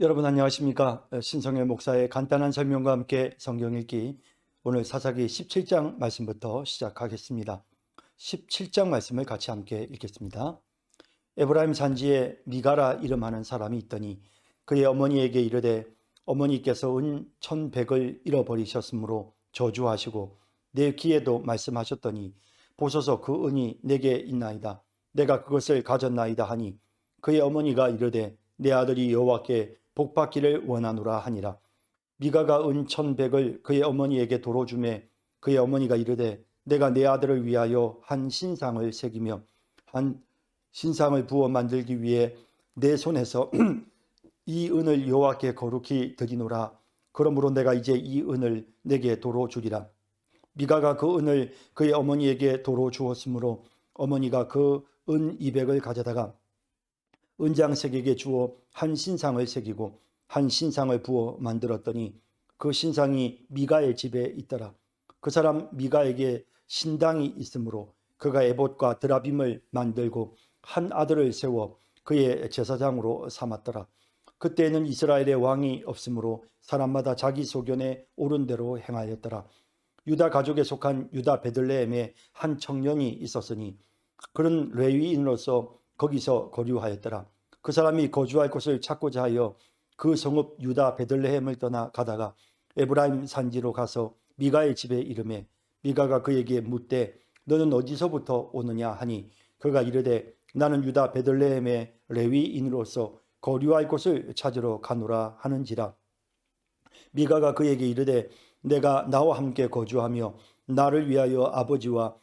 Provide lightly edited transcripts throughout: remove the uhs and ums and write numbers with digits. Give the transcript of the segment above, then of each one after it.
여러분 안녕하십니까? 신성일 목사의 간단한 설명과 함께 성경 읽기, 오늘 사사기 17장 말씀부터 시작하겠습니다. 17장 말씀을 같이 함께 읽겠습니다. 에브라임 산지에 미가라 이름하는 사람이 있더니 그의 어머니에게 이르되 어머니께서 은 1,100을 잃어버리셨으므로 저주하시고 내 귀에도 말씀하셨더니 보소서 그 은이 내게 있나이다. 내가 그것을 가졌나이다 하니 그의 어머니가 이르되 내 아들이 여호와께 복받기를 원하노라 하니라. 미가가 은 1,100을 그의 어머니에게 도로 주매 그의 어머니가 이르되 내가 내 아들을 위하여 한 신상을 새기며 한 신상을 부어 만들기 위해 내 손에서 이 은을 여호와께 거룩히 드리노라. 그러므로 내가 이제 이 은을 내게 도로 주리라. 미가가 그 은을 그의 어머니에게 도로 주었으므로 어머니가 그 은 200을 가져다가 은장색에게 주어 한 신상을 새기고 한 신상을 부어 만들었더니 그 신상이 미가의 집에 있더라. 그 사람 미가에게 신당이 있으므로 그가 에봇과 드라빔을 만들고 한 아들을 세워 그의 제사장으로 삼았더라. 그때에는 이스라엘의 왕이 없으므로 사람마다 자기 소견에 옳은 대로 행하였더라. 유다 가족에 속한 유다 베들레헴에 한 청년이 있었으니 그는 레위인으로서 거기서 거류하였더라. 그 사람이 거주할 곳을 찾고자 하여 그 성읍 유다 베들레헴을 떠나 가다가 에브라임 산지로 가서 미가의 집에 이르매 미가가 그에게 묻되 너는 어디서부터 오느냐 하니 그가 이르되 나는 유다 베들레헴의 레위인으로서 거류할 곳을 찾으러 가노라 하는지라. 미가가 그에게 이르되 내가 나와 함께 거주하며 나를 위하여 아버지와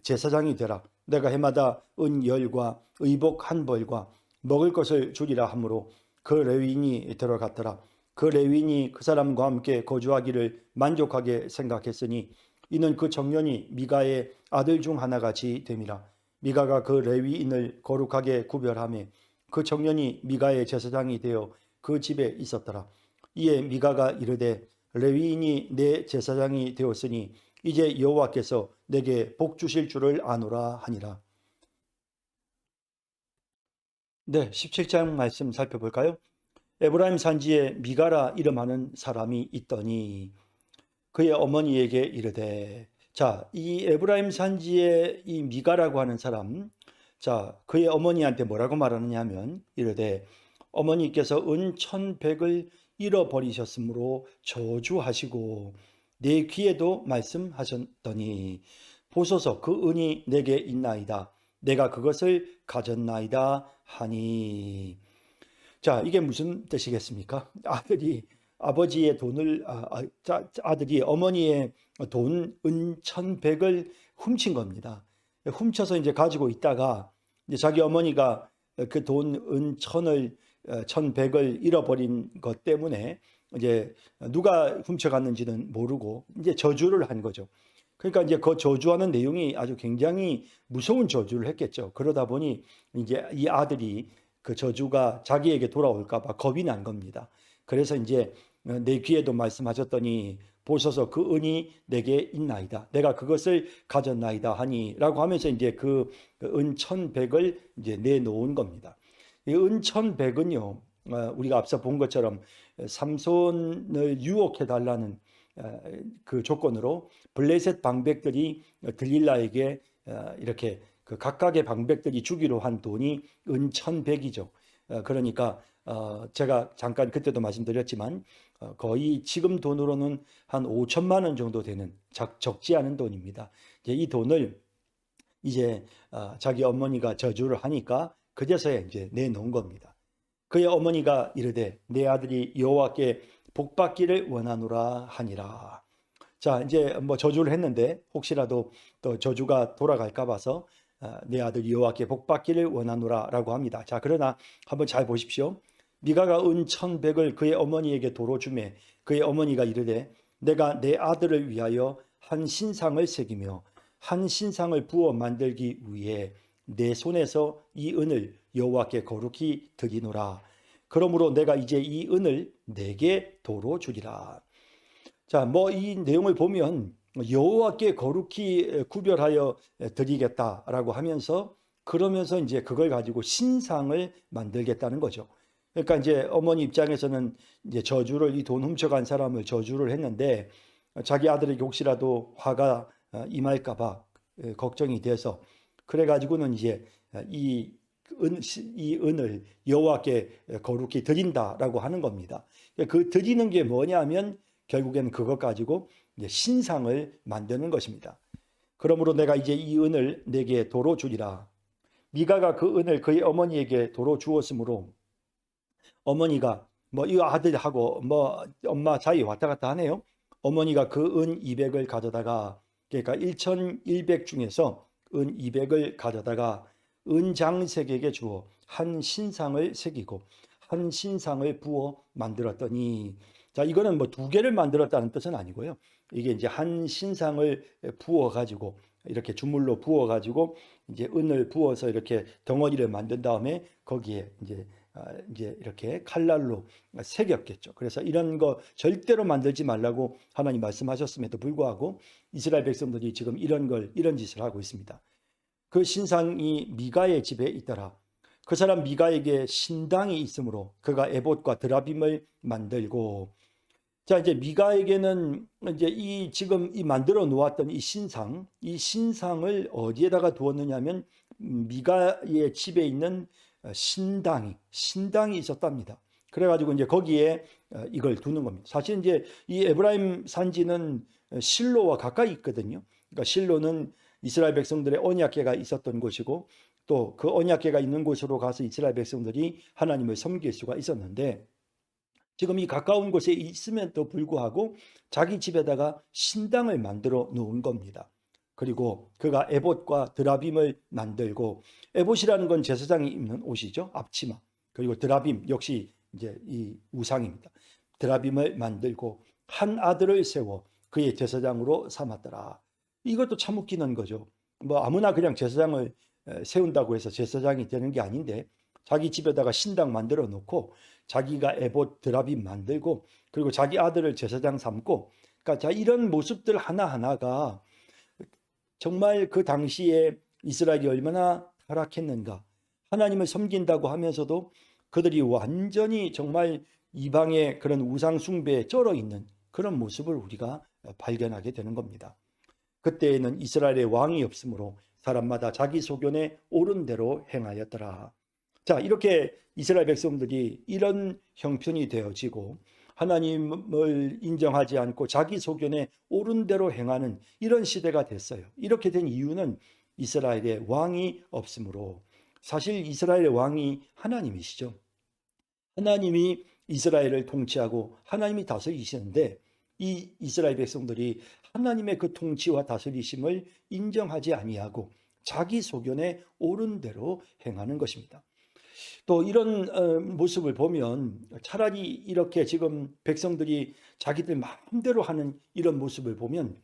제사장이 되라. 내가 해마다 은 10과 의복 1벌과 먹을 것을 주리라 하므로 그 레위인이 들어갔더라. 그 레위인이 그 사람과 함께 거주하기를 만족하게 생각했으니 이는 그 청년이 미가의 아들 중 하나같이 됨이라. 미가가 그 레위인을 거룩하게 구별하며 그 청년이 미가의 제사장이 되어 그 집에 있었더라. 이에 미가가 이르되 레위인이 내 제사장이 되었으니 이제 여호와께서 내게 복 주실 줄을 아노라 하니라. 네, 17장 말씀 살펴볼까요? 에브라임 산지에 미가라 이름하는 사람이 있더니 그의 어머니에게 이르되, 자, 이 에브라임 산지에 이 미가라고 하는 사람, 자, 그의 어머니한테 뭐라고 말하느냐 하면 이르되 어머니께서 은 1,100을 잃어버리셨으므로 저주하시고 내 귀에도 말씀하셨더니 보소서 그 은이 내게 있나이다. 내가 그것을 가졌나이다 하니. 자, 이게 무슨 뜻이겠습니까? 아들이 아버지의 돈을 아들이 어머니의 돈 은 1,100을 훔친 겁니다. 훔쳐서 이제 가지고 있다가 이제 자기 어머니가 그 돈 은 1,100을 잃어버린 것 때문에 이제 누가 훔쳐갔는지는 모르고 이제 저주를 한 거죠. 그러니까 이제 그 저주하는 내용이 아주 굉장히 무서운 저주를 했겠죠. 그러다 보니 이제 이 아들이 그 저주가 자기에게 돌아올까 봐 겁이 난 겁니다. 그래서 이제 내 귀에도 말씀하셨더니 보소서 그 은이 내게 있나이다. 내가 그것을 가졌나이다 하니라고 하면서 이제 그 은 1,100을 이제 내놓은 겁니다. 이 은 1,100은요. 우리가 앞서 본 것처럼 삼손을 유혹해 달라는 그 조건으로 블레셋 방백들이 들릴라에게 이렇게 그 각각의 방백들이 주기로 한 돈이 은 1,100이죠. 그러니까 제가 잠깐 그때도 말씀드렸지만 거의 지금 돈으로는 한 5천만 원 정도 되는 적지 않은 돈입니다. 이제 이 돈을 이제 자기 어머니가 저주를 하니까 그제서야 이제 내놓은 겁니다. 그의 어머니가 이르되 내 아들이 여호와께 복받기를 원하노라 하니라. 자, 이제 뭐 저주를 했는데 혹시라도 또 저주가 돌아갈까 봐서 내 아들 여호와께 복받기를 원하노라라고 합니다. 자, 그러나 한번 잘 보십시오. 미가가 은 1,100을 그의 어머니에게 도로 주매 그의 어머니가 이르되 내가 내 아들을 위하여 한 신상을 새기며 한 신상을 부어 만들기 위해 내 손에서 이 은을 여호와께 거룩히 드리노라. 그러므로 내가 이제 이 은을 내게 도로 주리라. 자, 뭐 이 내용을 보면 여호와께 거룩히 구별하여 드리겠다라고 하면서 그러면서 이제 그걸 가지고 신상을 만들겠다는 거죠. 그러니까 이제 어머니 입장에서는 이제 저주를 이 돈 훔쳐간 사람을 저주를 했는데 자기 아들에게 혹시라도 화가 임할까 봐 걱정이 돼서 그래 가지고는 이제 이 이 은을 여호와께 거룩히 드린다라고 하는 겁니다. 그 드리는 게 뭐냐면 결국엔 그것 가지고 이제 신상을 만드는 것입니다. 그러므로 내가 이제 이 은을 내게 도로 주리라. 미가가 그 은을 그의 어머니에게 도로 주었으므로 어머니가 뭐 이 아들하고 뭐 엄마 사이 왔다 갔다 하네요. 어머니가 그 은 200을 가져다가 그러니까 1100 중에서 은 200을 가져다가 은장색에게 주어 한 신상을 새기고 한 신상을 부어 만들었더니 자 이거는 뭐 두 개를 만들었다는 뜻은 아니고요. 이게 이제 한 신상을 부어 가지고 이렇게 주물로 부어 가지고 이제 은을 부어서 이렇게 덩어리를 만든 다음에 거기에 이제 이렇게 칼날로 새겼겠죠. 그래서 이런 거 절대로 만들지 말라고 하나님 말씀하셨음에도 불구하고 이스라엘 백성들이 지금 이런 짓을 하고 있습니다. 그 신상이 미가의 집에 있더라. 그 사람 미가에게 신당이 있으므로 그가 에봇과 드라빔을 만들고 자 이제 미가에게는 이제 이 지금 이 만들어 놓았던 이 신상을 어디에다가 두었느냐면 미가의 집에 있는 신당이 있었답니다. 그래가지고 이제 거기에 이걸 두는 겁니다. 사실 이제 이 에브라임 산지는 실로와 가까이 있거든요. 그러니까 실로는 이스라엘 백성들의 언약궤가 있었던 곳이고 또 그 언약궤가 있는 곳으로 가서 이스라엘 백성들이 하나님을 섬길 수가 있었는데 지금 이 가까운 곳에 있음에도 불구하고 자기 집에다가 신당을 만들어 놓은 겁니다. 그리고 그가 에봇과 드라빔을 만들고 에봇이라는 건 제사장이 입는 옷이죠. 앞치마. 그리고 드라빔 역시 이제 이 우상입니다. 드라빔을 만들고 한 아들을 세워 그의 제사장으로 삼았더라. 이것도 참 웃기는 거죠. 뭐 아무나 그냥 제사장을 세운다고 해서 제사장이 되는 게 아닌데 자기 집에다가 신당 만들어 놓고 자기가 에봇 드라빔 만들고 그리고 자기 아들을 제사장 삼고 그러니까 자 이런 모습들 하나하나가 정말 그 당시에 이스라엘이 얼마나 타락했는가. 하나님을 섬긴다고 하면서도 그들이 완전히 정말 이방의 그런 우상 숭배에 쩔어 있는 그런 모습을 우리가 발견하게 되는 겁니다. 그때에는 이스라엘의 왕이 없으므로 사람마다 자기 소견에 옳은 대로 행하였더라. 자, 이렇게 이스라엘 백성들이 이런 형편이 되어지고 하나님을 인정하지 않고 자기 소견에 옳은 대로 행하는 이런 시대가 됐어요. 이렇게 된 이유는 이스라엘의 왕이 없으므로 사실 이스라엘의 왕이 하나님이시죠. 하나님이 이스라엘을 통치하고 하나님이 다스리시는데 이 이스라엘 백성들이 하나님의 그 통치와 다스리심을 인정하지 아니하고 자기 소견에 옳은 대로 행하는 것입니다. 또 이런 모습을 보면 차라리 이렇게 지금 백성들이 자기들 마음대로 하는 이런 모습을 보면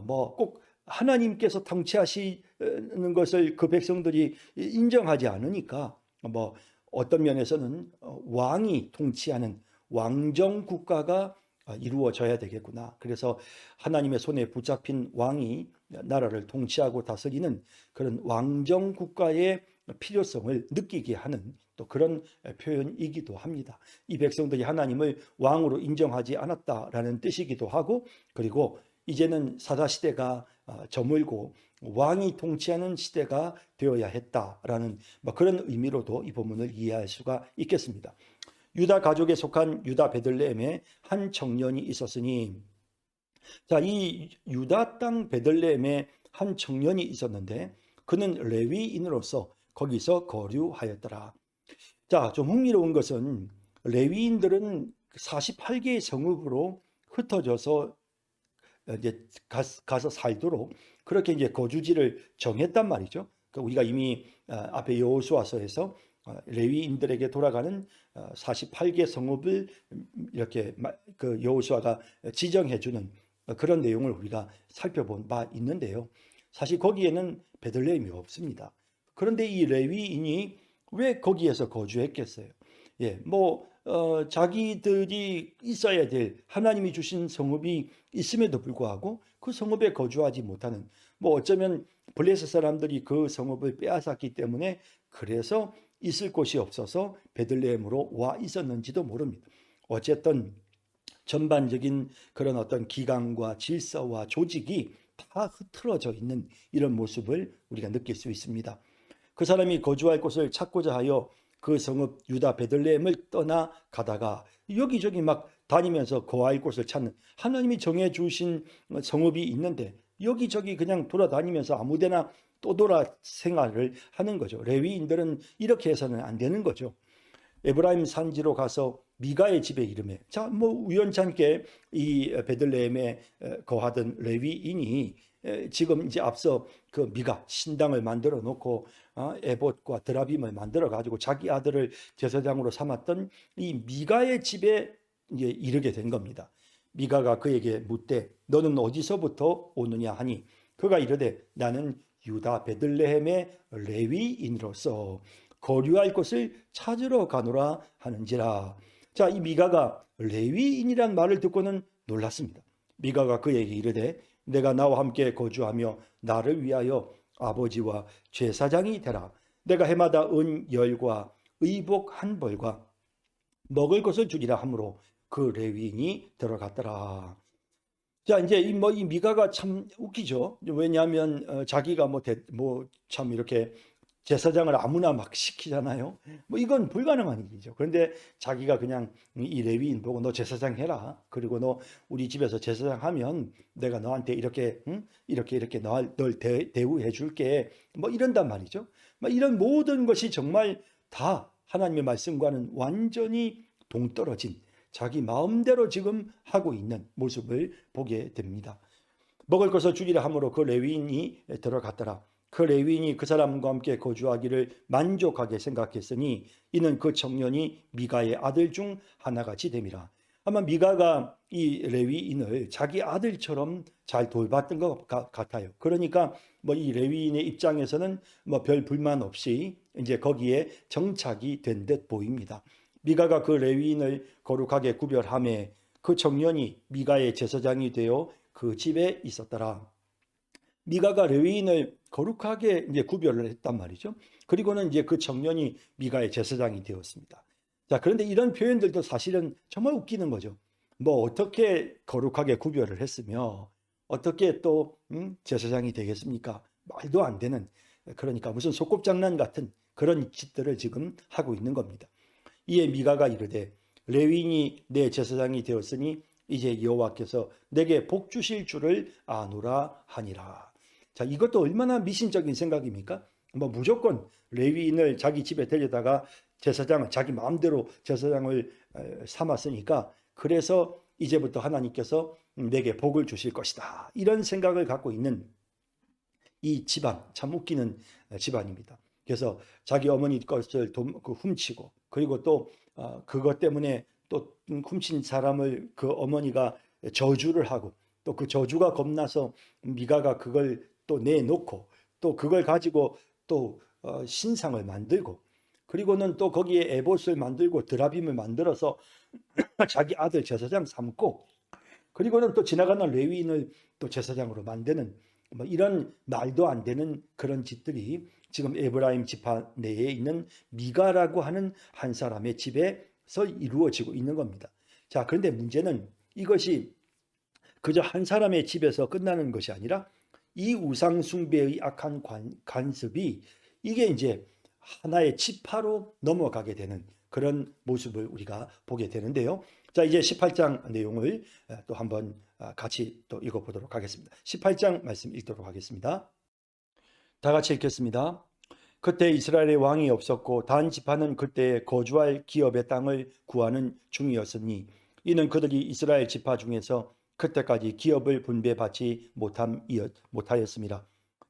뭐 꼭 하나님께서 통치하시는 것을 그 백성들이 인정하지 않으니까 뭐 어떤 면에서는 왕이 통치하는 왕정 국가가 이루어져야 되겠구나. 그래서 하나님의 손에 붙잡힌 왕이 나라를 통치하고 다스리는 그런 왕정 국가의 필요성을 느끼게 하는 또 그런 표현이기도 합니다. 이 백성들이 하나님을 왕으로 인정하지 않았다라는 뜻이기도 하고 그리고 이제는 사사시대가 저물고 왕이 통치하는 시대가 되어야 했다라는 그런 의미로도 이 본문을 이해할 수가 있겠습니다. 유다 가족에 속한 유다 베들레헴에 한 청년이 있었으니 자, 이 유다 땅 베들레헴에 한 청년이 있었는데 그는 레위인으로서 거기서 거류하였더라. 자, 좀 흥미로운 것은 레위인들은 48개의 성읍으로 흩어져서 이제 가서 살도록 그렇게 이제 거주지를 정했단 말이죠. 우리가 이미 앞에 여호수아서에서 레위인들에게 돌아가는 48개 성읍을 이렇게 그 여호수아가 지정해 주는 그런 내용을 우리가 살펴본 바 있는데요. 사실 거기에는 베들레헴이 없습니다. 그런데 이 레위인이 왜 거기에서 거주했겠어요? 예, 자기들이 있어야 될 하나님이 주신 성읍이 있음에도 불구하고 그 성읍에 거주하지 못하는 어쩌면 블레셋 사람들이 그 성읍을 빼앗았기 때문에 그래서 있을 곳이 없어서 베들레헴으로 와 있었는지도 모릅니다. 어쨌든 전반적인 그런 어떤 기강과 질서와 조직이 다 흐트러져 있는 이런 모습을 우리가 느낄 수 있습니다. 그 사람이 거주할 곳을 찾고자 하여 그 성읍 유다 베들레헴을 떠나 가다가 여기저기 막 다니면서 거할 곳을 찾는, 하나님이 정해 주신 성읍이 있는데 여기저기 그냥 돌아다니면서 아무데나 또 돌아 생활을 하는 거죠. 레위인들은 이렇게 해서는 안 되는 거죠. 에브라임 산지로 가서 미가의 집에 이름에, 자, 뭐 우연찮게 이 베들레헴에 거하던 레위인이 지금 이제 앞서 그 미가 신당을 만들어 놓고 에봇과 드라빔을 만들어 가지고 자기 아들을 제사장으로 삼았던 이 미가의 집에 이제 이르게 된 겁니다. 미가가 그에게 묻되 너는 어디서부터 오느냐 하니 그가 이르되 나는 유다 베들레헴의 레위인으로서 거류할 곳을 찾으러 가노라 하는지라. 자, 이 미가가 레위인이란 말을 듣고는 놀랐습니다. 미가가 그에게 이르되 내가 나와 함께 거주하며 나를 위하여 아버지와 제사장이 되라. 내가 해마다 은 10과 의복 1벌과 먹을 것을 주리라 하므로 그 레위인이 들어갔더라. 자, 이제 이 미가가 참 웃기죠. 왜냐하면 자기가 참 이렇게 제사장을 아무나 막 시키잖아요. 뭐 이건 불가능한 일이죠. 그런데 자기가 그냥 이 레위인 보고 너 제사장 해라. 그리고 너 우리 집에서 제사장 하면 내가 너한테 이렇게 이렇게 널 대우해 줄게. 뭐 이런단 말이죠. 막 이런 모든 것이 정말 다 하나님의 말씀과는 완전히 동떨어진 자기 마음대로 지금 하고 있는 모습을 보게 됩니다. 먹을 것을 주리라 하므로 그 레위인이 들어갔더라. 그 레위인이 그 사람과 함께 거주하기를 만족하게 생각했으니 이는 그 청년이 미가의 아들 중 하나같이 됨이라. 아마 미가가 이 레위인을 자기 아들처럼 잘 돌봤던 것 같아요. 그러니까 뭐 이 레위인의 입장에서는 뭐 별 불만 없이 이제 거기에 정착이 된 듯 보입니다. 미가가 그 레위인을 거룩하게 구별하매 그 청년이 미가의 제사장이 되어 그 집에 있었더라. 미가가 레위인을 거룩하게 이제 구별을 했단 말이죠. 그리고는 이제 그 청년이 미가의 제사장이 되었습니다. 자, 그런데 이런 표현들도 사실은 정말 웃기는 거죠. 뭐 어떻게 거룩하게 구별을 했으며 어떻게 또 제사장이 되겠습니까? 말도 안 되는, 그러니까 무슨 소꿉장난 같은 그런 짓들을 지금 하고 있는 겁니다. 이에 미가가 이르되 레위인이 내 제사장이 되었으니 이제 여호와께서 내게 복 주실 줄을 아노라 하니라. 자, 이것도 얼마나 미신적인 생각입니까? 뭐 무조건 레위인을 자기 집에 데려다가 제사장을 자기 마음대로 제사장을 삼았으니까 그래서 이제부터 하나님께서 내게 복을 주실 것이다. 이런 생각을 갖고 있는 이 집안, 참 웃기는 집안입니다. 그래서 자기 어머니 것을 훔치고 그리고 또 그것 때문에 또 훔친 사람을 그 어머니가 저주를 하고 또 그 저주가 겁나서 미가가 그걸 또 내놓고 또 그걸 가지고 또 신상을 만들고 그리고는 또 거기에 에봇을 만들고 드라빔을 만들어서 자기 아들 제사장 삼고 그리고는 또 지나가는 레위인을 또 제사장으로 만드는 뭐 이런 말도 안 되는 그런 짓들이 지금 에브라임 지파 내에 있는 미가라고 하는 한 사람의 집에서 이루어지고 있는 겁니다. 자, 그런데 문제는 이것이 그저 한 사람의 집에서 끝나는 것이 아니라 이 우상 숭배의 악한 간섭이 이게 이제 하나의 지파로 넘어가게 되는 그런 모습을 우리가 보게 되는데요. 자, 이제 18장 내용을 또 한번 같이 또 읽어보도록 하겠습니다. 18장 말씀 읽도록 하겠습니다. 다 같이 읽겠습니다. 그때 이스라엘의 왕이 없었고 단 지파는 그때 거주할 기업의 땅을 구하는 중이었으니 이는 그들이 이스라엘 지파 중에서 그때까지 기업을 분배받지 못하였습니다.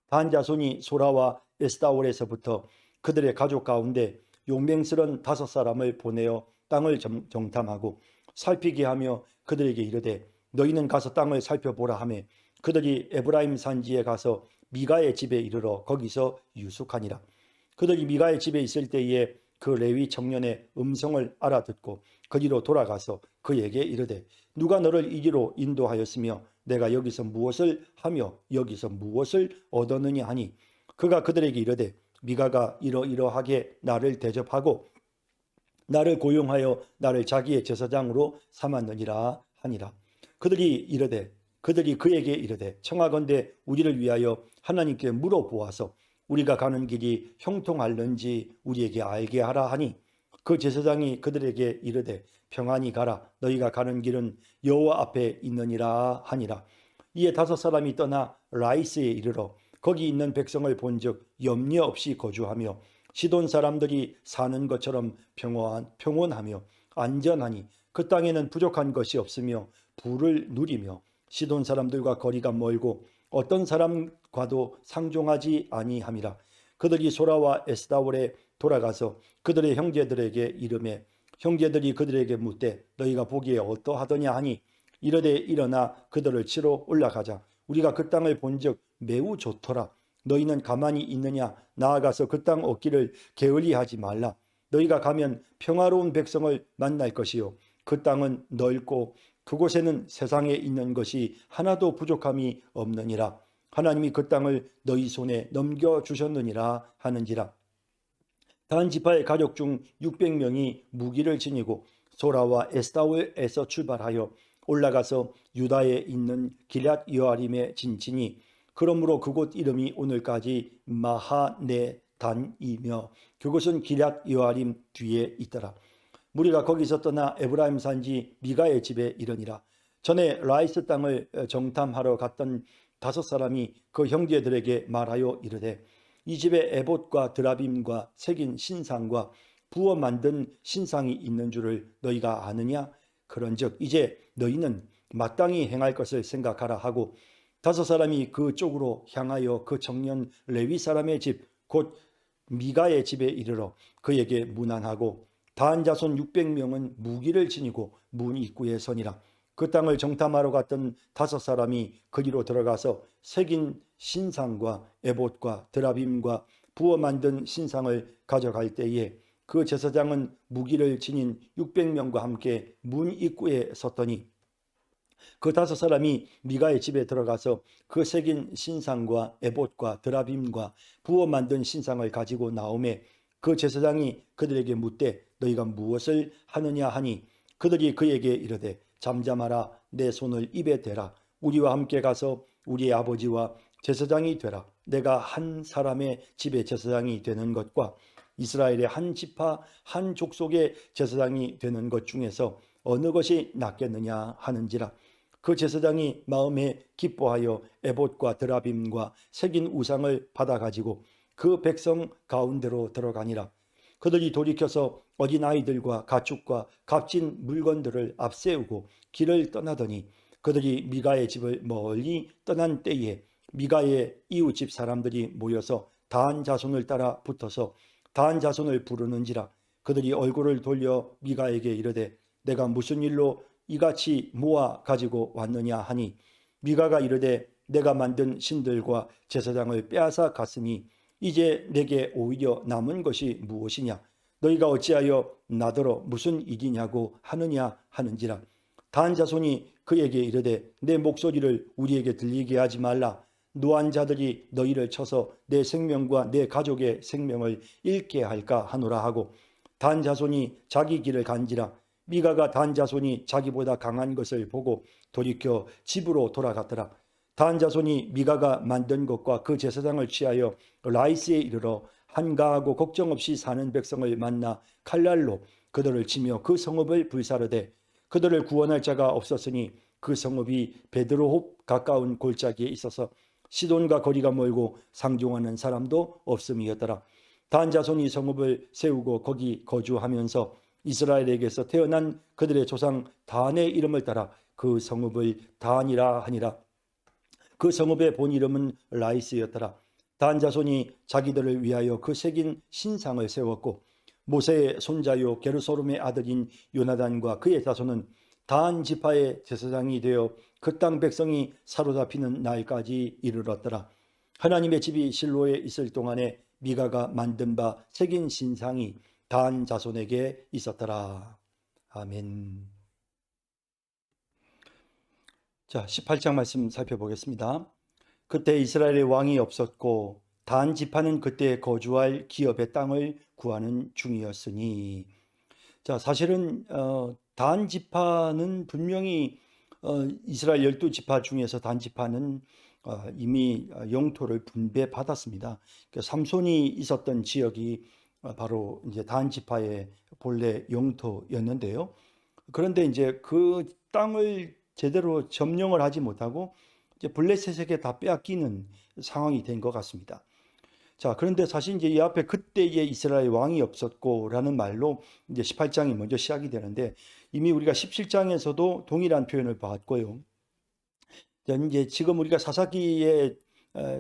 단 자손이 소라와 에스다올에서부터 그들의 가족 가운데 용맹스런 5사람을 보내어 땅을 정탐하고 살피게 하며 그들에게 이르되 너희는 가서 땅을 살펴보라 하매 그들이 에브라임 산지에 가서 미가의 집에 이르러 거기서 유숙하니라. 그들이 미가의 집에 있을 때에 그 레위 청년의 음성을 알아듣고 그리로 돌아가서 그에게 이르되 누가 너를 이리로 인도하였으며 내가 여기서 무엇을 하며 여기서 무엇을 얻었느냐 하니 그가 그들에게 이르되 미가가 이러이러하게 나를 대접하고 나를 고용하여 나를 자기의 제사장으로 삼았느니라 하니라. 그들이 그에게 이르되 청하건대 우리를 위하여 하나님께 물어보아서 우리가 가는 길이 형통할는지 우리에게 알게 하라 하니 그 제사장이 그들에게 이르되 평안히 가라 너희가 가는 길은 여호와 앞에 있느니라 하니라. 이에 5사람이 떠나 라이스에 이르러 거기 있는 백성을 본즉 염려 없이 거주하며 시돈 사람들이 사는 것처럼 평온하며 안전하니 그 땅에는 부족한 것이 없으며 부를 누리며 시돈 사람들과 거리가 멀고 어떤 사람과도 상종하지 아니함이라. 그들이 소라와 에스다올에 돌아가서 그들의 형제들에게 이르매 형제들이 그들에게 묻되 너희가 보기에 어떠하더냐 하니 이르되 일어나 그들을 치러 올라가자. 우리가 그 땅을 본즉 매우 좋더라. 너희는 가만히 있느냐? 나아가서 그 땅 얻기를 게을리하지 말라. 너희가 가면 평화로운 백성을 만날 것이요 그 땅은 넓고 그곳에는 세상에 있는 것이 하나도 부족함이 없느니라. 하나님이 그 땅을 너희 손에 넘겨주셨느니라 하는지라. 단 지파의 가족 중 600명이 무기를 지니고 소라와 에스타올에서 출발하여 올라가서 유다에 있는 길앗 여아림에 진치니 그러므로 그곳 이름이 오늘까지 마하네단이며 그곳은 길앗 여아림 뒤에 있더라. 무리가 거기서 떠나 에브라임 산지 미가의 집에 이르니라. 전에 라이스 땅을 정탐하러 갔던 5사람이 그 형제들에게 말하여 이르되 이 집에 에봇과 드라빔과 새긴 신상과 부어 만든 신상이 있는 줄을 너희가 아느냐? 그런즉 이제 너희는 마땅히 행할 것을 생각하라 하고 5사람이 그쪽으로 향하여 그 청년 레위 사람의 집 곧 미가의 집에 이르러 그에게 문안하고 단 자손 600명은 무기를 지니고 문 입구에 서니라. 그 땅을 정탐하러 갔던 5사람이 거기로 들어가서 새긴 신상과 에봇과 드라빔과 부어 만든 신상을 가져갈 때에 그 제사장은 무기를 지닌 600명과 함께 문 입구에 섰더니 그 5사람이 미가의 집에 들어가서 그 새긴 신상과 에봇과 드라빔과 부어 만든 신상을 가지고 나오매 그 제사장이 그들에게 묻되 너희가 무엇을 하느냐 하니 그들이 그에게 이르되 잠잠하라 내 손을 입에 대라 우리와 함께 가서 우리의 아버지와 제사장이 되라. 내가 한 사람의 집에 제사장이 되는 것과 이스라엘의 한 지파 한 족속의 제사장이 되는 것 중에서 어느 것이 낫겠느냐 하는지라. 그 제사장이 마음에 기뻐하여 에봇과 드라빔과 새긴 우상을 받아가지고 그 백성 가운데로 들어가니라. 그들이 돌이켜서 어린아이들과 가축과 값진 물건들을 앞세우고 길을 떠나더니 그들이 미가의 집을 멀리 떠난 때에 미가의 이웃집 사람들이 모여서 단 자손을 따라 붙어서 단 자손을 부르는지라. 그들이 얼굴을 돌려 미가에게 이르되 내가 무슨 일로 이같이 모아 가지고 왔느냐 하니 미가가 이르되 내가 만든 신들과 제사장을 빼앗아 갔으니 이제 내게 오히려 남은 것이 무엇이냐? 너희가 어찌하여 나더러 무슨 일이냐고 하느냐 하는지라. 단 자손이 그에게 이르되 내 목소리를 우리에게 들리게 하지 말라. 노한 자들이 너희를 쳐서 내 생명과 내 가족의 생명을 잃게 할까 하노라 하고 단 자손이 자기 길을 간지라. 미가가 단 자손이 자기보다 강한 것을 보고 돌이켜 집으로 돌아갔더라. 단 자손이 미가가 만든 것과 그 제사장을 취하여 라이스에 이르러 한가하고 걱정 없이 사는 백성을 만나 칼날로 그들을 치며 그 성읍을 불사르되 그들을 구원할 자가 없었으니 그 성읍이 베드로홉 가까운 골짜기에 있어서 시돈과 거리가 멀고 상종하는 사람도 없음이었더라. 단 자손이 성읍을 세우고 거기 거주하면서 이스라엘에게서 태어난 그들의 조상 단의 이름을 따라 그 성읍을 단이라 하니라. 그 성읍의 본 이름은 라이스였더라. 단 자손이 자기들을 위하여 그 새긴 신상을 세웠고 모세의 손자요 게르소름의 아들인 요나단과 그의 자손은 단 지파의 제사장이 되어 그 땅 백성이 사로잡히는 날까지 이르렀더라. 하나님의 집이 실로에 있을 동안에 미가가 만든 바 새긴 신상이 단 자손에게 있었더라. 아멘. 자, 18장 말씀 살펴보겠습니다. 그때 이스라엘의 왕이 없었고 단 지파는 그때 거주할 기업의 땅을 구하는 중이었으니. 자, 사실은 단 지파는 분명히 이스라엘 12지파 중에서 단 지파는 이미 영토를 분배받았습니다. 삼손이 있었던 지역이 바로 이제 단 지파의 본래 영토였는데요. 그런데 이제 그 땅을 제대로 점령을 하지 못하고 이제 블레셋에게 다 빼앗기는 상황이 된 것 같습니다. 자, 그런데 사실 이제 이 앞에 그때의 이스라엘 왕이 없었고라는 말로 이제 18장이 먼저 시작이 되는데, 이미 우리가 17장에서도 동일한 표현을 봤고요. 이제 지금 우리가 사사기의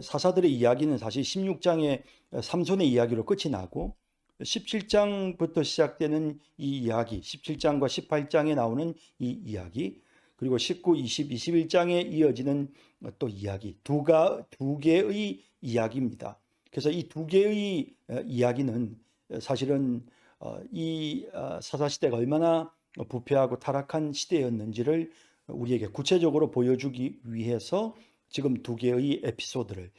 사사들의 이야기는 사실 16장의 삼손의 이야기로 끝이 나고, 17장부터 시작되는 이 이야기, 17장과 18장에 나오는 이 이야기, 그리고 19, 20, 21장에 이어지는 또 이야기, 두 개의 이야기입니다. 그래서 이 두 개의 이야기는 사실은 이 사사시대가 얼마나 부패하고 타락한 시대였는지를 우리에게 구체적으로 보여주기 위해서 지금 두 개의 에피소드를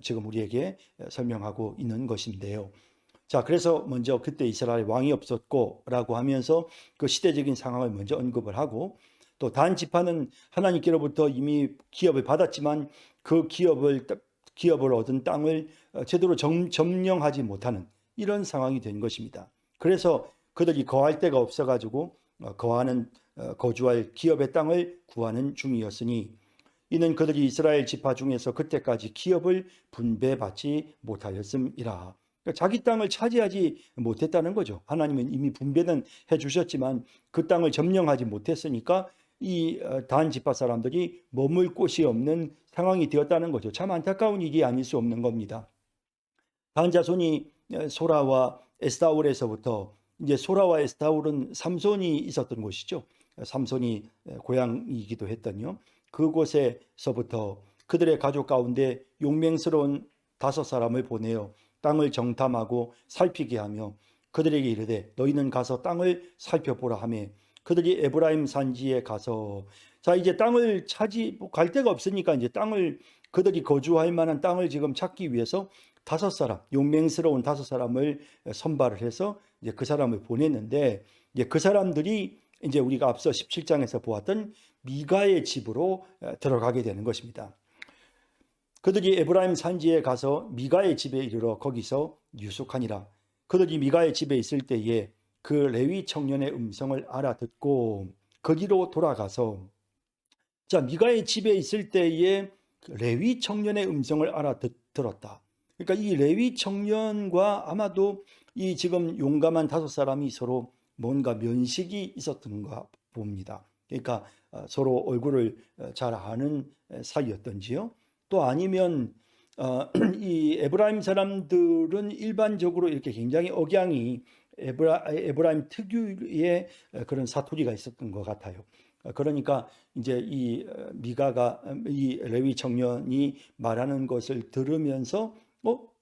지금 우리에게 설명하고 있는 것인데요. 자, 그래서 먼저 그때 이스라엘 왕이 없었고 라고 하면서 그 시대적인 상황을 먼저 언급을 하고, 또 단 지파는 하나님께로부터 이미 기업을 받았지만 그 기업을 얻은 땅을 제대로 점령하지 못하는 이런 상황이 된 것입니다. 그래서 그들이 거할 데가 없어가지고 거주할 기업의 땅을 구하는 중이었으니, 이는 그들이 이스라엘 지파 중에서 그때까지 기업을 분배받지 못하였음이라. 그러니까 자기 땅을 차지하지 못했다는 거죠. 하나님은 이미 분배는 해주셨지만 그 땅을 점령하지 못했으니까 이 단 지파 사람들이 머물 곳이 없는 상황이 되었다는 거죠. 참 안타까운 일이 아닐 수 없는 겁니다. 단 자손이 소라와 에스타올에서부터, 이제 소라와 에스타올은 삼손이 있었던 곳이죠. 삼손이 고향이기도 했더니요. 그곳에서부터 그들의 가족 가운데 용맹스러운 5사람을 보내어 땅을 정탐하고 살피게 하며 그들에게 이르되 너희는 가서 땅을 살펴보라 하며, 그들이 에브라임 산지에 가서, 자, 이제 땅을 갈 데가 없으니까 이제 그들이 거주할 만한 땅을 지금 찾기 위해서 5사람, 용맹스러운 5사람을 선발을 해서 이제 그 사람을 보냈는데, 이제 그 사람들이 이제 우리가 앞서 17장에서 보았던 미가의 집으로 들어가게 되는 것입니다. 그들이 에브라임 산지에 가서 미가의 집에 이르러 거기서 유숙하니라. 그들이 미가의 집에 있을 때에 그 레위 청년의 음성을 알아듣고 거기로 돌아가서, 자, 미가의 집에 있을 때에 레위 청년의 음성을 알아들었다. 그러니까 이 레위 청년과 아마도 이 지금 용감한 5사람이 서로 뭔가 면식이 있었던가 봅니다. 그러니까 서로 얼굴을 잘 아는 사이였던지요. 또 아니면 이 에브라임 사람들은 일반적으로 이렇게 굉장히 억양이 에브라임 특유의 그런 사투리가 있었던 것 같아요. 그러니까 이제 이 미가가 이 레위 청년이 말하는 것을 들으면서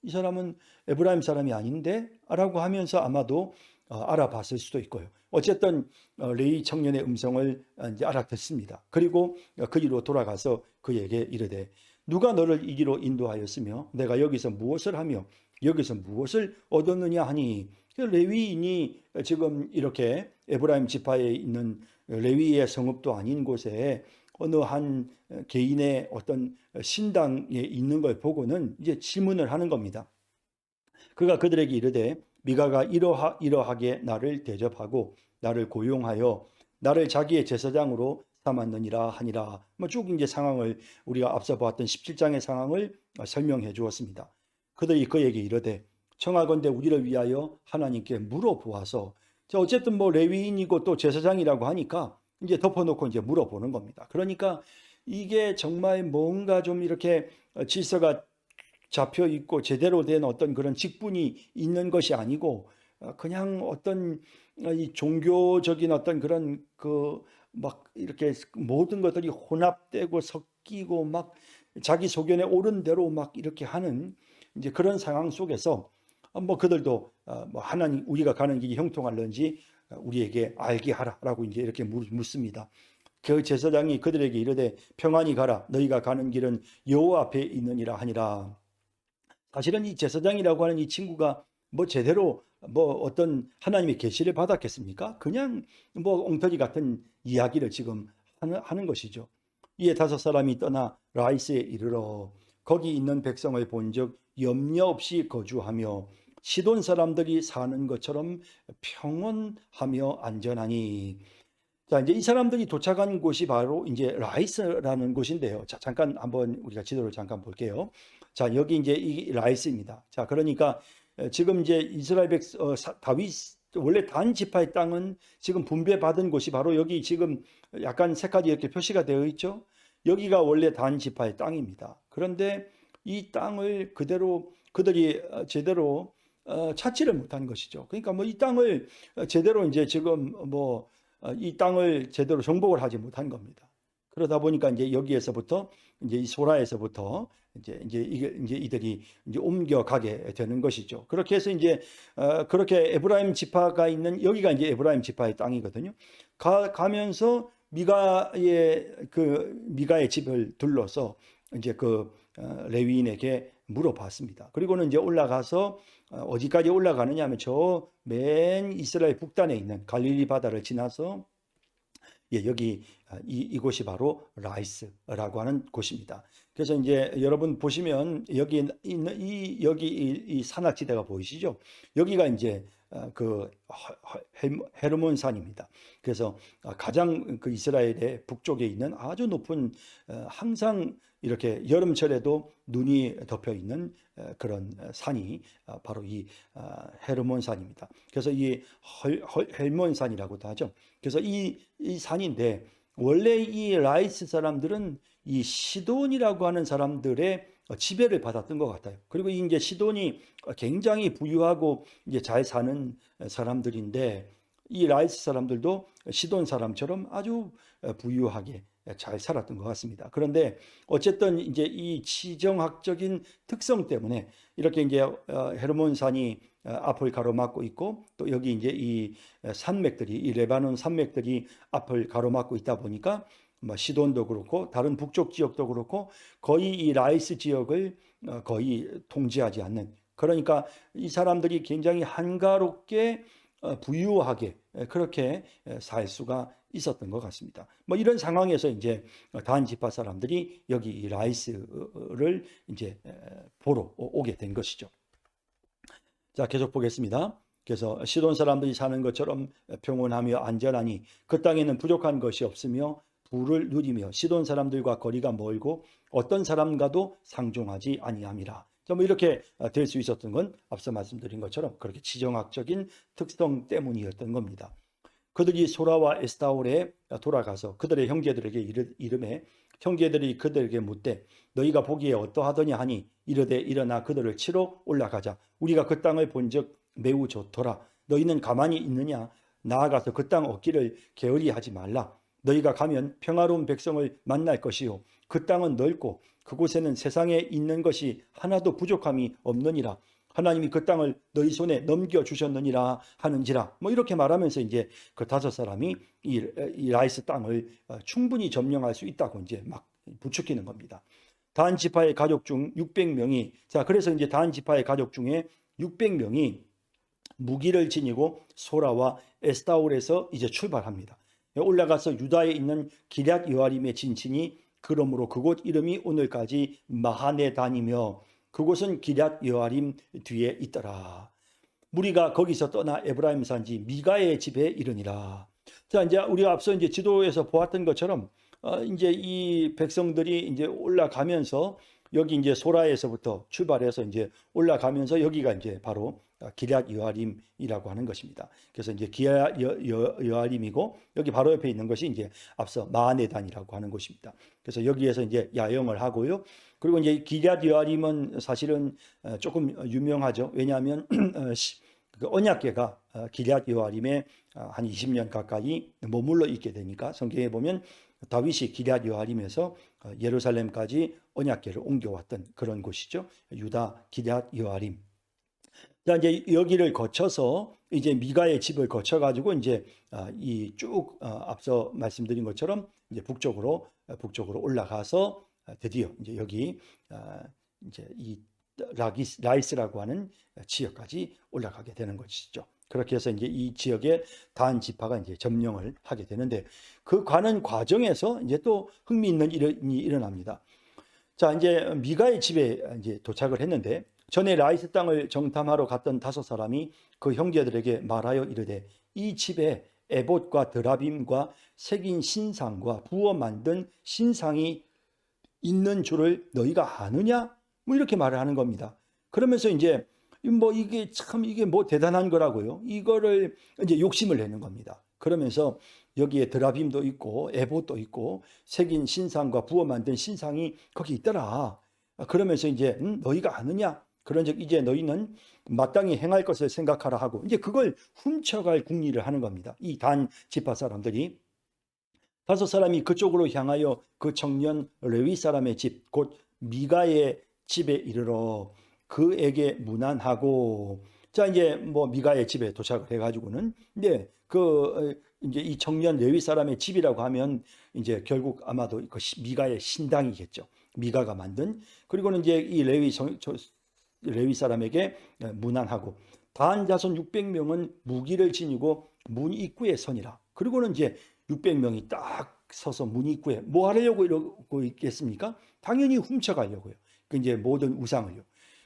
이 사람은 에브라임 사람이 아닌데? 라고 하면서 아마도 알아봤을 수도 있고요. 어쨌든 레위 청년의 음성을 이제 알아듣습니다. 그리고 그리로 돌아가서 그에게 이르되 누가 너를 이리로 인도하였으며 내가 여기서 무엇을 하며 여기서 무엇을 얻었느냐 하니, 레위인이 지금 이렇게 에브라임 지파에 있는 레위의 성읍도 아닌 곳에 어느 한 개인의 어떤 신당에 있는 걸 보고는 이제 질문을 하는 겁니다. 그가 그들에게 이르되 미가가 이러하게 나를 대접하고 나를 고용하여 나를 자기의 제사장으로 삼았느니라 하니라. 쭉 이제 상황을 우리가 앞서 보았던 17장의 상황을 설명해 주었습니다. 그들이 그에게 이르되 청하건대 우리를 위하여 하나님께 물어보아서, 어쨌든 뭐 레위인이고 또 제사장이라고 하니까 이제 덮어놓고 이제 물어보는 겁니다. 그러니까 이게 정말 뭔가 좀 이렇게 질서가 잡혀 있고 제대로 된 어떤 그런 직분이 있는 것이 아니고 그냥 어떤 이 종교적인 어떤 그런 막 이렇게 모든 것들이 혼합되고 섞이고 막 자기 소견에 옳은 대로 막 이렇게 하는 이제 그런 상황 속에서 뭐 그들도 뭐 하나님 우리가 가는 길이 형통할는지 우리에게 알게 하라라고 이제 이렇게 묻습니다. 그 제사장이 그들에게 이르되 평안히 가라 너희가 가는 길은 여호와 앞에 있느니라 하니라. 사실은 이 제사장이라고 하는 이 친구가 뭐 제대로 뭐 어떤 하나님의 계시를 받았겠습니까? 그냥 뭐 엉터리 같은 이야기를 지금 하는 것이죠. 이에 다섯 사람이 떠나 라이스에 이르러 거기 있는 백성을 본즉 염려 없이 거주하며 시돈 사람들이 사는 것처럼 평온하며 안전하니. 자, 이제 이 사람들이 도착한 곳이 바로 이제 라이스라는 곳인데요. 자, 잠깐 한번 우리가 지도를 잠깐 볼게요. 자, 여기 이제 이 라이스입니다. 자, 그러니까 지금 이제 이스라엘 다윗 원래 단 지파의 땅은 지금 분배받은 곳이 바로 여기 지금 약간 색깔이 이렇게 표시가 되어 있죠. 여기가 원래 단 지파의 땅입니다. 그런데 이 땅을 그대로 그들이 제대로 찾지를 못한 것이죠. 그러니까 뭐 이 땅을 제대로 이제 지금 뭐 이 땅을 제대로 정복을 하지 못한 겁니다. 그러다 보니까 이제 여기에서부터 이제 이 소라에서부터 이제 이들이 이제 옮겨가게 되는 것이죠. 그렇게 해서 이제 그렇게 에브라임 지파가 있는 여기가 이제 에브라임 지파의 땅이거든요. 가면서 미가의 집을 둘러서 이제 레위인에게 물어봤습니다. 그리고는 이제 올라가서 어디까지 올라가느냐 하면 저 맨 이스라엘 북단에 있는 갈릴리 바다를 지나서 여기 이곳이 바로 라이스라고 하는 곳입니다. 그래서 이제 여러분 보시면 여기 있는 이 산악지대가 보이시죠? 여기가 이제 헤르몬 산입니다. 그래서 가장 이스라엘의 북쪽에 있는 아주 높은 항상 이렇게 여름철에도 눈이 덮여 있는 그런 산이 바로 이 헤르몬 산입니다. 그래서 이 헬몬 산이라고도 하죠. 그래서 이 산인데 원래 이 라이스 사람들은 이 시돈이라고 하는 사람들의 지배를 받았던 것 같아요. 그리고 이제 시돈이 굉장히 부유하고 이제 잘 사는 사람들인데 이 라이스 사람들도 시돈 사람처럼 아주 부유하게 잘 살았던 것 같습니다. 그런데 어쨌든 이제 이 지정학적인 특성 때문에 이렇게 이제 헤르몬 산이 앞을 가로막고 있고 또 여기 이제 이 산맥들이 이 레바논 산맥들이 앞을 가로막고 있다 보니까 뭐 시돈도 그렇고 다른 북쪽 지역도 그렇고 거의 이 라이스 지역을 거의 통제하지 않는 그러니까 이 사람들이 굉장히 한가롭게 부유하게 그렇게 살 수가 있었던 것 같습니다. 뭐 이런 상황에서 이제 단 지파 사람들이 여기 라이스를 이제 보러 오게 된 것이죠. 자, 계속 보겠습니다. 그래서 시돈 사람들이 사는 것처럼 평온하며 안전하니 그 땅에는 부족한 것이 없으며 부를 누리며 시돈 사람들과 거리가 멀고 어떤 사람과도 상종하지 아니함이라. 뭐 이렇게 될 수 있었던 건 앞서 말씀드린 것처럼 그렇게 지정학적인 특성 때문이었던 겁니다. 그들이 소라와 에스타올에 돌아가서 그들의 형제들에게 이르매 형제들이 그들에게 묻되 너희가 보기에 어떠하더냐 하니 이르되 일어나 그들을 치러 올라가자. 우리가 그 땅을 본즉 매우 좋더라. 너희는 가만히 있느냐? 나아가서 그 땅 얻기를 게을리하지 말라. 너희가 가면 평화로운 백성을 만날 것이요 그 땅은 넓고 그곳에는 세상에 있는 것이 하나도 부족함이 없느니라. 하나님이 그 땅을 너희 손에 넘겨주셨느니라 하는지라. 뭐 이렇게 말하면서 이제 그 다섯 사람이 이 라이스 땅을 충분히 점령할 수 있다고 이제 막 부추기는 겁니다. 단 지파의 가족 중 600명이 자 그래서 이제 단 지파의 가족 중에 600명이 무기를 지니고 소라와 에스타올에서 이제 출발합니다. 올라가서 유다에 있는 기럇 여아림에 진치니 그러므로 그곳 이름이 오늘까지 마하네단이며 그곳은 기럇 여아림 뒤에 있더라. 무리가 거기서 떠나 에브라임 산지 미가의 집에 이르니라. 자, 이제 우리가 앞서 이제 지도에서 보았던 것처럼 이제 이 백성들이 이제 올라가면서 여기 이제 소라에서부터 출발해서 이제 올라가면서 여기가 이제 바로 기럇 여아림이라고 하는 것입니다. 그래서 이제 기럇 여아림이고 여기 바로 옆에 있는 것이 이제 앞서 마하네단이라고 하는 곳입니다. 그래서 여기에서 이제 야영을 하고요. 그리고 이제 기럇 여아림은 사실은 조금 유명하죠. 왜냐하면 그 언약궤가 기럇 여아림에 한 20년 가까이 머물러 있게 되니까 성경에 보면 다윗이 기럇 여아림에서 예루살렘까지 언약궤를 옮겨왔던 그런 곳이죠. 유다 기럇 여아림. 자, 이제 여기를 거쳐서 이제 미가의 집을 거쳐 가지고 이제 이 쭉 앞서 말씀드린 것처럼 이제 북쪽으로 올라가서 드디어 이제 여기 이제 이 라이스라고 하는 지역까지 올라가게 되는 것이죠. 그렇게 해서 이제 이 지역의 단 지파가 이제 점령을 하게 되는데, 그 가는 과정에서 이제 또 흥미있는 일이 일어납니다. 자, 이제 미가의 집에 이제 도착을 했는데, 전에 라이스 땅을 정탐하러 갔던 5사람이 그 형제들에게 말하여 이르되, 이 집에 에봇과 드라빔과 새긴 신상과 부어 만든 신상이 있는 줄을 너희가 아느냐? 뭐 이렇게 말을 하는 겁니다. 그러면서 이제 뭐 이게 참 이게 뭐 대단한 거라고요. 이거를 이제 욕심을 내는 겁니다. 그러면서 여기에 드라빔도 있고 에봇도 있고 새긴 신상과 부어 만든 신상이 거기 있더라. 그러면서 이제 너희가 아느냐? 그런즉 이제 너희는 마땅히 행할 것을 생각하라 하고 이제 그걸 훔쳐갈 궁리를 하는 겁니다. 이 단 지파 사람들이 5사람이 그쪽으로 향하여 그 청년 레위 사람의 집, 곧 미가의 집에 이르러 그에게 문안하고, 자, 이제 뭐 미가의 집에 도착을 해가지고는 이제 이제 이 청년 레위 사람의 집이라고 하면 이제 결국 아마도 그 미가의 신당이겠죠. 미가가 만든. 그리고는 이제 이 레위 사람에게 문안하고, 단 자손 600명은 무기를 지니고 문 입구에 서니라. 그리고는 이제 600명이 딱 서서 문 입구에 뭐 하려고 이러고 있겠습니까? 당연히 훔쳐가려고요. 그 이제 모든 우상을요.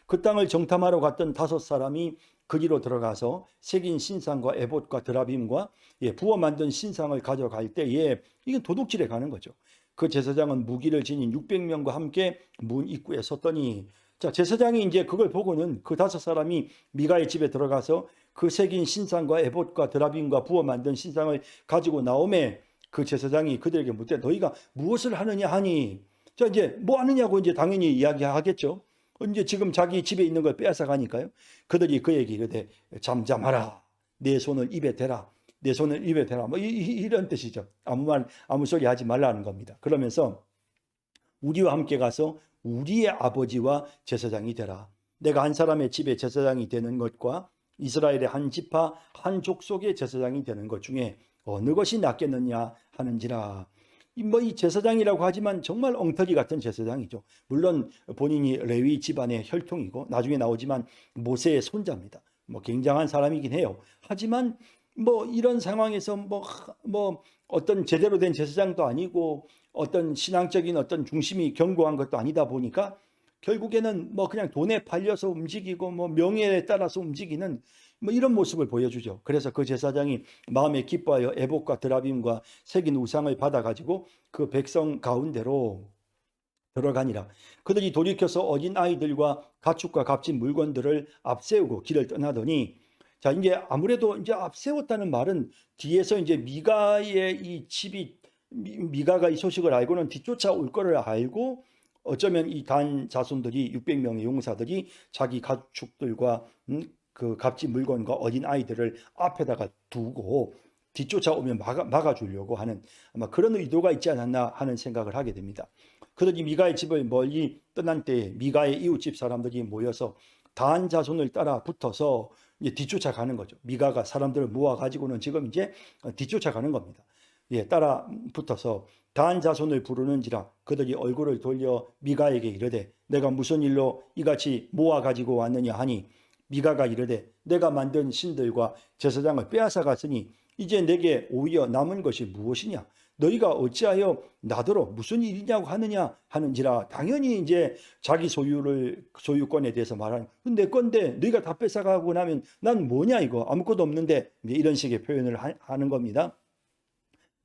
그 땅을 정탐하러 갔던 5사람이 거기로 들어가서 새긴 신상과 에봇과 드라빔과 부어 만든 신상을 가져갈 때에 이건 도둑질에 가는 거죠. 그 제사장은 무기를 지닌 600명과 함께 문 입구에 섰더니, 자, 제사장이 이제 그걸 보고는 그 5사람이 미가의 집에 들어가서 그 새긴 신상과 에봇과 드라빔과 부어 만든 신상을 가지고 나오매 그 제사장이 그들에게 묻되 너희가 무엇을 하느냐 하니, 자, 이제 뭐 하느냐고 이제 당연히 이야기하겠죠. 이제 지금 자기 집에 있는 걸 빼앗아 가니까요. 그들이 그에게 이르되 잠잠하라, 내 손을 입에 대라, 내 손을 입에 대라, 뭐 이런 뜻이죠. 아무 소리 하지 말라는 겁니다. 그러면서 우리와 함께 가서 우리의 아버지와 제사장이 되라. 내가 한 사람의 집에 제사장이 되는 것과 이스라엘의 한 지파 한 족속의 제사장이 되는 것 중에 어느 것이 낫겠느냐 하는지라. 뭐 이 제사장이라고 하지만 정말 엉터리 같은 제사장이죠. 물론 본인이 레위 집안의 혈통이고 나중에 나오지만 모세의 손자입니다. 뭐 굉장한 사람이긴 해요. 하지만 뭐 이런 상황에서 뭐 어떤 제대로 된 제사장도 아니고 어떤 신앙적인 어떤 중심이 견고한 것도 아니다 보니까 결국에는 뭐 그냥 돈에 팔려서 움직이고 뭐 명예에 따라서 움직이는 뭐 이런 모습을 보여주죠. 그래서 그 제사장이 마음에 기뻐하여 에봇과 드라빔과 새긴 우상을 받아가지고 그 백성 가운데로 들어가니라. 그들이 돌이켜서 어린 아이들과 가축과 값진 물건들을 앞세우고 길을 떠나더니, 자, 이제 아무래도 이제 앞세웠다는 말은 뒤에서 이제 미가의 이 집이 미가가 이 소식을 알고는 뒤쫓아 올 거를 알고 어쩌면 이 단 자손들이 600명의 용사들이 자기 가축들과 그 값진 물건과 어린 아이들을 앞에다가 두고 뒤쫓아오면 막아주려고 하는 아마 그런 의도가 있지 않았나 하는 생각을 하게 됩니다. 그들이 미가의 집을 멀리 떠난 때에 미가의 이웃집 사람들이 모여서 단 자손을 따라 붙어서 이제 뒤쫓아가는 거죠. 미가가 사람들을 모아가지고는 지금 이제 뒤쫓아가는 겁니다. 따라 붙어서 단 자손을 부르는지라 그들이 얼굴을 돌려 미가에게 이르되 내가 무슨 일로 이같이 모아가지고 왔느냐 하니, 미가가 이르되 내가 만든 신들과 제사장을 빼앗아 갔으니 이제 내게 오히려 남은 것이 무엇이냐? 너희가 어찌하여 나더러 무슨 일이냐고 하느냐 하는지라. 당연히 이제 자기 소유권에 대해서 말하는, 내 건데 너희가 다 뺏어가고 나면 난 뭐냐 이거 아무것도 없는데, 이런 식의 표현을 하는 겁니다.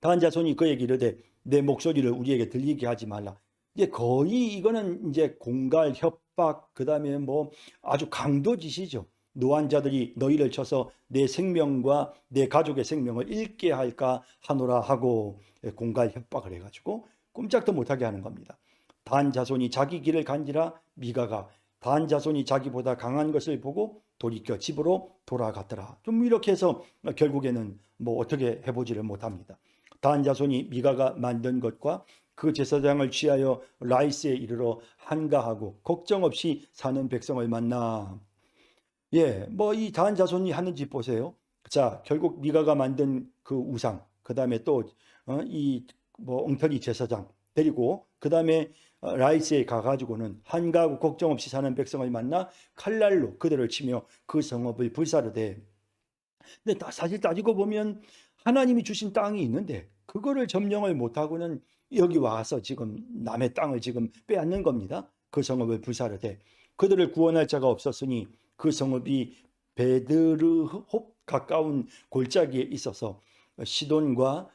단 자손이 그에게 이르되 내 목소리를 우리에게 들리게 하지 말라. 이제 거의 이거는 이제 공갈 협박, 그다음에 뭐 아주 강도짓이죠. 노환자들이 너희를 쳐서 내 생명과 내 가족의 생명을 잃게 할까 하노라 하고 공갈 협박을 해가지고 꼼짝도 못하게 하는 겁니다. 단 자손이 자기 길을 간지라 미가가 단 자손이 자기보다 강한 것을 보고 돌이켜 집으로 돌아갔더라. 좀 이렇게 해서 결국에는 뭐 어떻게 해보지를 못합니다. 단 자손이 미가가 만든 것과 그 제사장을 취하여 라이스에 이르러 한가하고 걱정 없이 사는 백성을 만나. 뭐 이 단 자손이 하는 짓 보세요. 자, 결국 미가가 만든 그 우상, 그 다음에 또 이 뭐 엉터리 제사장, 데리고 그 다음에 라이스에 가가지고는 한가하고 걱정 없이 사는 백성을 만나 칼날로 그들을 치며 그 성읍을 불사르되. 근데 사실 따지고 보면 하나님이 주신 땅이 있는데 그거를 점령을 못하고는 여기 와서 지금 남의 땅을 지금 빼앗는 겁니다. 그 성읍을 불사르되 그들을 구원할 자가 없었으니 그 성읍이 베드르홉 가까운 골짜기에 있어서 시돈과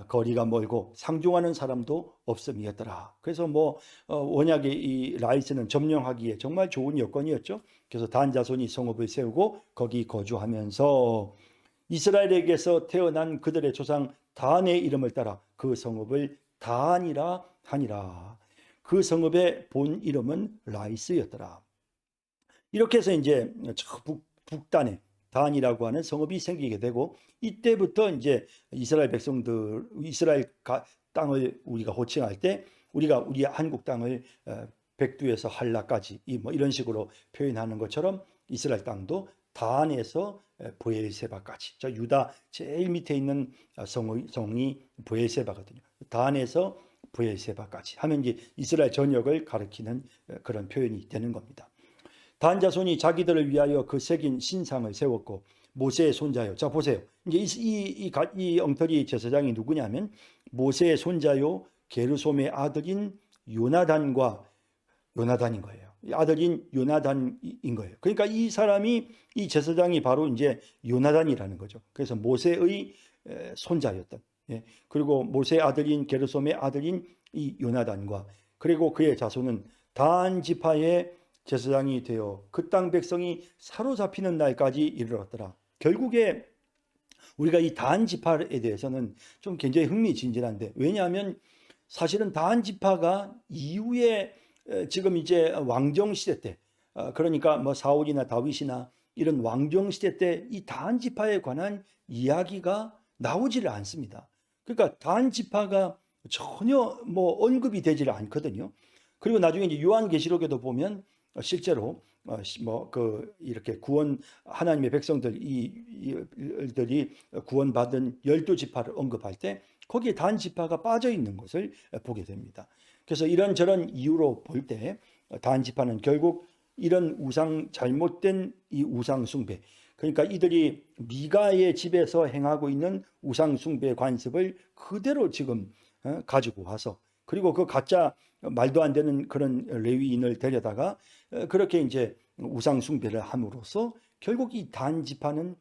거리가 멀고 상종하는 사람도 없음이었더라. 그래서 원약의 이 라이스는 점령하기에 정말 좋은 여건이었죠. 그래서 단 자손이 성읍을 세우고 거기 거주하면서 이스라엘에게서 태어난 그들의 조상 단의 이름을 따라 그 성읍을 단이라 하니라. 그 성읍의 본 이름은 라이스였더라. 이렇게 해서 이제 북단에 단이라고 하는 성읍이 생기게 되고, 이때부터 이제 이스라엘 백성들, 이스라엘 땅을 우리가 호칭할 때 우리가 우리 한국 땅을 백두에서 한라까지 이런 식으로 표현하는 것처럼 이스라엘 땅도 단에서 브엘세바까지, 저 유다 제일 밑에 있는 성이 브엘세바거든요. 단에서 브엘세바까지 하면 이제 이스라엘 전역을 가리키는 그런 표현이 되는 겁니다. 단 자손이 자기들을 위하여 그 새긴 신상을 세웠고 모세의 손자요. 자 보세요. 이제 이 엉터리 제사장이 누구냐면 모세의 손자요 게르솜의 아들인 요나단인 거예요. 아들인 요나단인 거예요. 그러니까 이 사람이, 이 제사장이 바로 이제 요나단이라는 거죠. 그래서 모세의 손자였던. 그리고 모세의 아들인 게르솜의 아들인 이 요나단과 그리고 그의 자손은 단 지파의 제사장이 되어 그 땅 백성이 사로잡히는 날까지 이르렀더라. 결국에 우리가 이 단 지파에 대해서는 좀 굉장히 흥미진진한데, 왜냐하면 사실은 단 지파가 이후에 지금 이제 왕정 시대 때, 그러니까 사울이나 다윗이나 이런 왕정 시대 때 이 단 지파에 관한 이야기가 나오지를 않습니다. 그러니까 단 지파가 전혀 언급이 되지를 않거든요. 그리고 나중에 이제 요한계시록에도 보면 실제로 이렇게 하나님의 백성들이 구원받은 12지파를 언급할 때 거기에 단 지파가 빠져 있는 것을 보게 됩니다. 그래서 이런저런 이유로 볼 때 단 지파는 결국 이런 잘못된 이 우상 숭배, 그러니까 이들이 미가의 집에서 행하고 있는 우상 숭배 관습을 그대로 지금 가지고 와서, 그리고 그 가짜 말도 안 되는 그런 레위인을 데려다가 그렇게 이제 우상 숭배를 함으로써 결국 이 단 지파는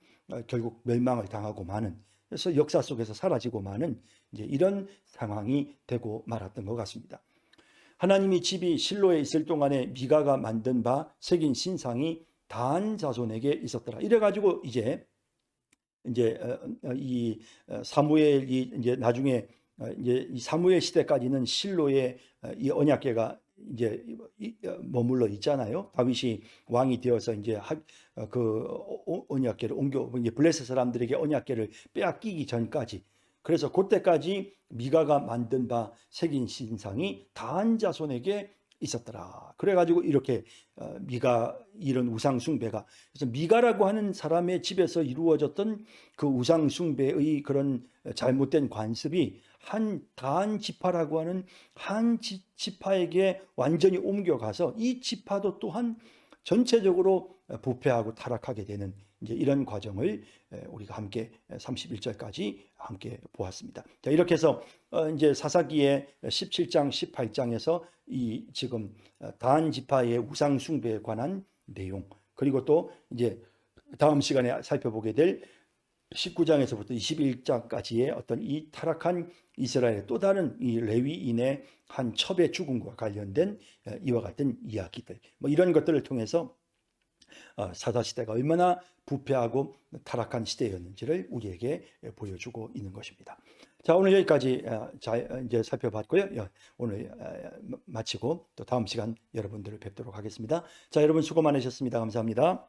결국 멸망을 당하고 마는, 그래서 역사 속에서 사라지고 마는 이제 이런 상황이 되고 말았던 것 같습니다. 하나님이 집이 실로에 있을 동안에 미가가 만든 바 새긴 신상이 단 자손에게 있었더라. 이래가지고 이제 이 사무엘이 이제 나중에 이제 이 사무엘 시대까지는 실로의 이 언약궤가 이제 머물러 있잖아요. 다윗이 왕이 되어서 이제 그 언약궤를 이제 블레셋 사람들에게 언약궤를 빼앗기기 전까지, 그래서 그때까지 미가가 만든 바 새긴 신상이 단 자손에게 있었더라. 그래가지고 이렇게 미가 이런 우상 숭배가, 그래서 미가라고 하는 사람의 집에서 이루어졌던 그 우상 숭배의 그런 잘못된 관습이 한 단 지파라고 하는 한 지파에게 완전히 옮겨가서 이 지파도 또한 전체적으로 부패하고 타락하게 되는 이제 이런 과정을 우리가 함께 31절까지 함께 보았습니다. 자, 이렇게 해서 이제 사사기의 17장, 18장에서 이 지금 단 지파의 우상 숭배에 관한 내용, 그리고 또 이제 다음 시간에 살펴보게 될 19장에서부터 21장까지의 어떤 이 타락한 이스라엘의 또 다른 이 레위인의 한 첩의 죽음과 관련된 이와 같은 이야기들, 이런 것들을 통해서 사사시대가 얼마나 부패하고 타락한 시대였는지를 우리에게 보여주고 있는 것입니다. 자, 오늘 여기까지 이제 살펴봤고요. 오늘 마치고 또 다음 시간 여러분들을 뵙도록 하겠습니다. 자, 여러분 수고 많으셨습니다. 감사합니다.